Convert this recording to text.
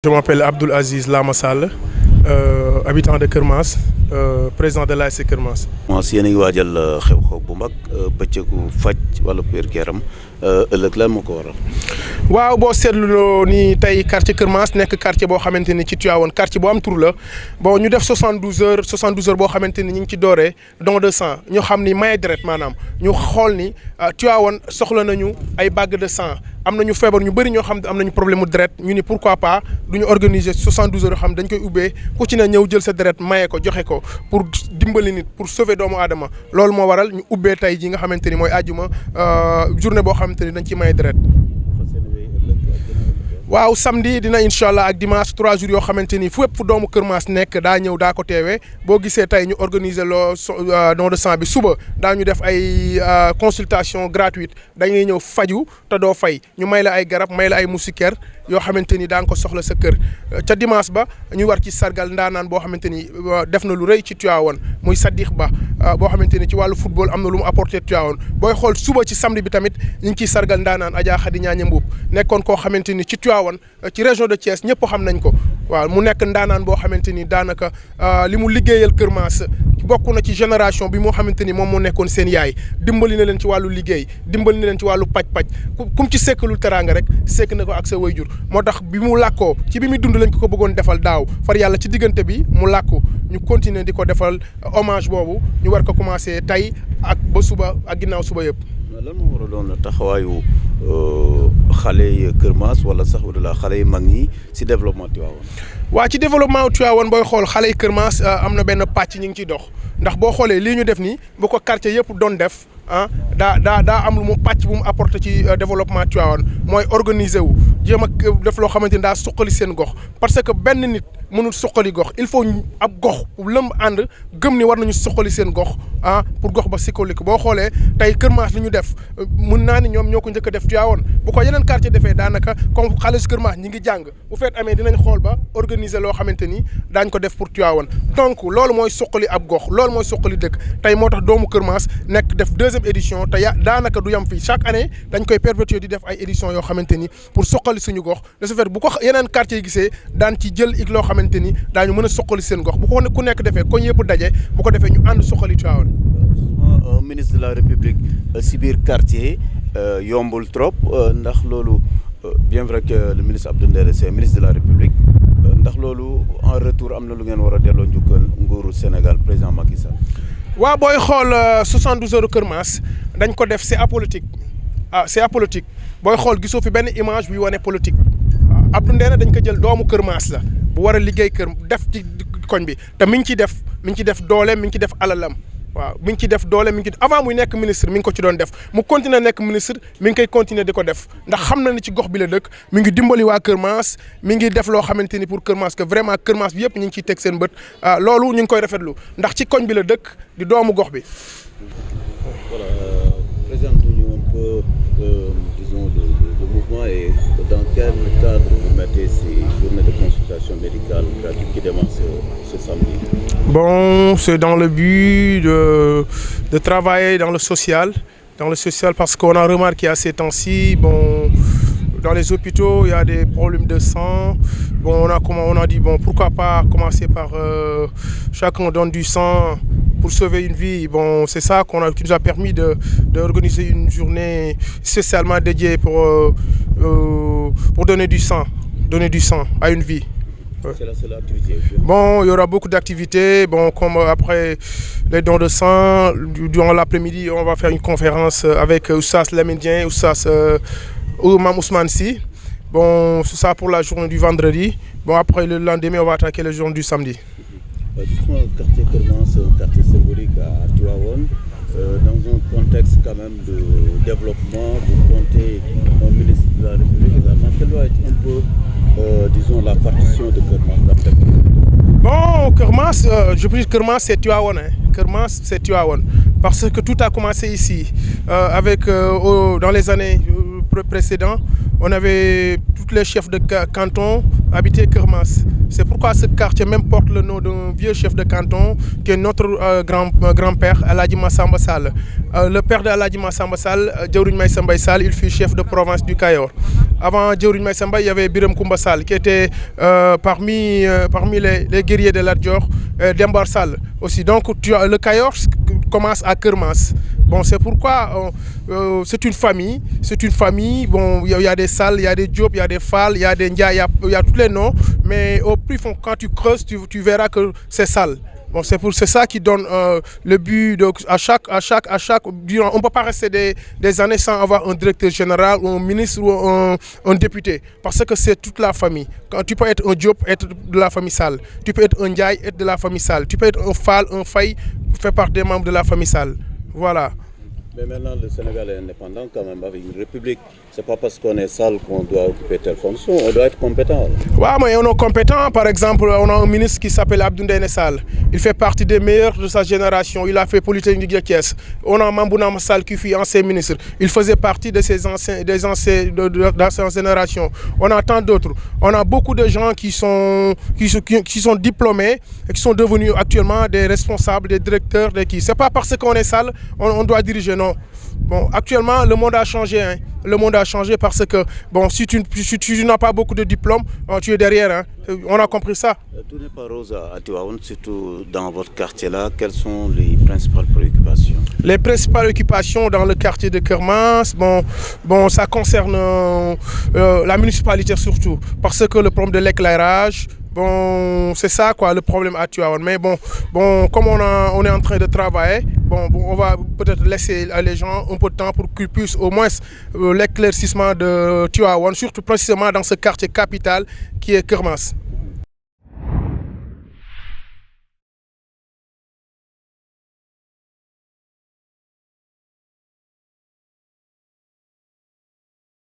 Je m'appelle Abdoul Aziz Lamassal, habitant de Kermas, président de l'ASC Kermas. Si yéen a ngi waajal xew-xew bu mag bëccëgu faj wala wér-gu-yaram ëllëg lan moo ko waral. waaw boo seetloo ni tey quartier Kermas nekk quartier boo xamante ni ci Tivaouane quartier boo am tur la bon ñu def 72 heures boo xamante ni ñu ngi ci dooree don de sang ñu xam ni maye deret maanaam ñu xool ni Tivaouane soxla nañu ay bague de sang. am nañu feebar ñu bëri ñoo xam ne am nañu problème mu deret ñu ni pourquoi pas du ñu organiser 72 heures yoo xam dañ koy ubbee ku ci ne ñëw jël sa deret maye ko joxe ko pour dimbali nit pour sauver doomu aadama loolu moo waral ñu ubbee tey ji nga xamante ni mooy àjjuma journée boo xamante ni dañ ci maye deret. waaw samedi dina incha allah ak dimanche 3 jours yoo xamante ni fépp fu doomu Kermas nekk daa ñëw daa ko teewee boo gisee tey ñu organiser loo don de sang bi suba daañu def ay consultation gratuite dañuy ñëw faju te doo fay ñu may la ay garab may la ay moustiquaire yoo xamante ni daa nga ko soxla sa kër ca dimanche ba ñu war ci sargal ndaanaan boo xamante ni def na lu rëy ci Tivaouane muy Sadikh Ba boo xamante ni ci wàllu football am na lu mu apporté Tivaouane booy xool suba ci samedi bi tamit ñu ngi ciy sargal ndaanaan Adja Khady Niagne Mboup nekkoon koo xamante ni ci Tivaouane ci région de Thiès ñëpp xam nañ ko waaw mu nekk ndaanaan boo xamante ni daanaka li mu liggéeyal Kermas bokk na ci génération bi moo xamante ni moom moo nekkoon seen yaay dimbali na leen ci wàllu liggéey dimbali na leen ci wàllu paj-paj kum ci sekkalul teraanga rek sekk na ko ak sa wayjur moo tax bi mu làkkoo ci bi muy dund lañ ko bëggoon defal daaw far yàlla ci diggante bi mu làkku ñu continuer di ko defal hommage boobu ñu war ko commencer tey ak ba suba ak ginnaaw suba yëpp. lan moo war a doon taxawaayu xale yi Kermas wala sax wala xale yi mag ñi si développement Tivaouane. waa ci développement Tivaouane booy xool xale yi Kermas am na benn pàcc ñu ngi ciy dox ndax boo xoolee lii ñu def nii bu ko quartier yëpp doon def daa am lu mu pàcc bu mu apporté ci développement Tivaouane mooy organiser wu jéem a def loo xamante ni daa suqali seen gox parce que benn nit mënul suqali gox il faut ab gox lëmb ànd gëm ni war nañu suqali seen gox pour gox ba sikkaliku boo xoolee tey Kermas li ñu def mun naa ni ñoom ñoo ko njëkk a def Tivaouane bu ko yeneen quartier defee daanaka comme xale si Kermas ñi ngi jàng bu feet amee dinañ xool ba organiser loo xamante ni daañ ko def pour Tivaouane donc loolu mooy suqali ab gox loolu mooy suqali dëkk tey moo tax doomu Kermas nekk def deuxième édition te daanaka du yam fii chaque année dañ koy perpétuer di def ay éditions yoo xamante ni pour suqali suñu gox de ce fait bu ko yeneen quartier yi gisee daan ci jël ik loo xamante ni daañu mën a suqali seen gox bu ko ku nekk defee koñ yëpp daje bu ko defee ñu ànd suqali Tivaouane. ministre de la République si biir quartier yombul trop ndax loolu bien vrai que le ministre Abdou Ndéné c'est ministre de la République ndax loolu en retour am na lu ngeen war a delloo njukkal nguuru Sénégal président Macky Sall. waaw booy xool 72 heures Kermas dañ ko def c'est apolitique c'est apolitique booy xool gisoo fi benn image buy wane politique Abdou Ndéné dañ ko jël doomu Kermas la bu war a liggéey kër def ci koñ bi te mi ngi ciy def doole mi ngi ci def alalam waaw mi ngi ciy def doole mi ngi ci avant muy nekk ministre mi ngi ko ci doon def mu continuer nekk ministre mi ngi koy continuer di ko def ndax xam na ni ci gox bi la dëkk mi ngi dimbali waa Kermas mi ngi def loo xamante ni pour Kermas que vraiment Kermas bi yëpp ñu ngi ciy teg seen bët loolu ñu ngi koy rafetlu ndax ci koñ bi la dëkk di doomu gox bi. Voilà, présente-nous un peu disons le mouvement et dans quel cadre vous mettez ces journées de consultation médicale gratuite qui démarrent ce samedi. Bon, c'est dans le but de travailler dans le social parce qu'on a remarqué à ces temps-ci, bon, dans les hôpitaux, il y a des problèmes de sang. Bon, on a dit, bon, pourquoi pas commencer par chacun donne du sang pour sauver une vie. Bon, c'est ça qui nous a permis d'organiser une journée spécialement dédiée pour donner du sang à une vie. C'est la seule activité. Bon, il y aura beaucoup d'activités. Bon, comme après les dons de sang, durant l'après-midi, on va faire une conférence avec Oussas Lamindien, Oussas Oumam Ousmane Sy. Bon, c'est ça pour la journée du vendredi. Bon, après le lendemain, on va attaquer le jour du samedi. Justement, le quartier Kermas, c'est un quartier symbolique à Tivaouane. Dans un contexte quand même de développement, vous comptez un ministre de la République également. Quelle doit être un peu disons la partition de Kermas. Bon, Kermas, je peux dire Kermas c'est Tivaouane. Kermas c'est Tivaouane. Parce que tout a commencé ici. Dans les années précédentes, on avait tous les chefs de canton habitaient Kermas. C'est pourquoi ce quartier même porte le nom d'un vieux chef de canton qui est notre grand-père, Aladji Massamba Sall. Le père de Aladji Massamba Sall, Diawrigne Maïssa Mbaye Sall, il fut chef de province du Cayor. avant Dieuwrine Meïssa Mbaye, il y avait Birame Koumba Sall qui était parmi les guerriers de Lat Dior, Dembar Sall aussi. Donc le Kayor commence à Keur Mass. Bon, c'est pourquoi c'est une famille. Bon, il y a des Sall, il y a des Diop, il y a des Fall, il y a des Ndiaye, il y a tous les noms. Mais au plus fond, quand tu creuses, tu verras que c'est Sall. Bon, c'est ça qui donne le but à chaque. On ne peut pas rester des années sans avoir un directeur général ou un ministre ou un député. Parce que c'est toute la famille. Quand tu peux être un Diop, être de la famille Sall. Tu peux être un Ndiaye, être de la famille Sall. Tu peux être un Fall, un Faye, faire partie des membres de la famille Sall. Voilà. Mais maintenant, le Sénégal est indépendant quand même avec une république. C'est pas parce qu'on est Sall qu'on doit occuper telle fonction. On doit être compétent. Ouais, mais on est compétent. Par exemple, on a un ministre qui s'appelle Abdou Ndéné Sall. Il fait partie des meilleurs de sa génération. Il a fait Polytechnique de Thiès. On a Mambouna Sall qui fut ancien ministre. Il faisait partie de ces anciens, dans sa génération. On a tant d'autres. On a beaucoup de gens qui sont diplômés et qui sont devenus actuellement des responsables, des directeurs. C'est pas parce qu'on est Sall on doit diriger, non. Bon, actuellement, le monde a changé. Hein. Le monde a changé parce que, bon, si tu n'as pas beaucoup de diplômes, tu es derrière. Hein. On a compris ça. Tout n'est pas rose à Tivaouane, surtout dans votre quartier-là. Quelles sont les principales préoccupations? Les principales occupations dans le quartier de Keur Mass, bon, ça concerne la municipalité surtout. Parce que le problème de l'éclairage, bon, c'est ça quoi, le problème à Tivaouane. Mais bon, comme on est en train de travailler, on va peut-être laisser les gens un peu de temps pour qu'ils puissent au moins l'éclaircissement de Tivaouane, surtout précisément dans ce quartier capital qui est Keur Mass.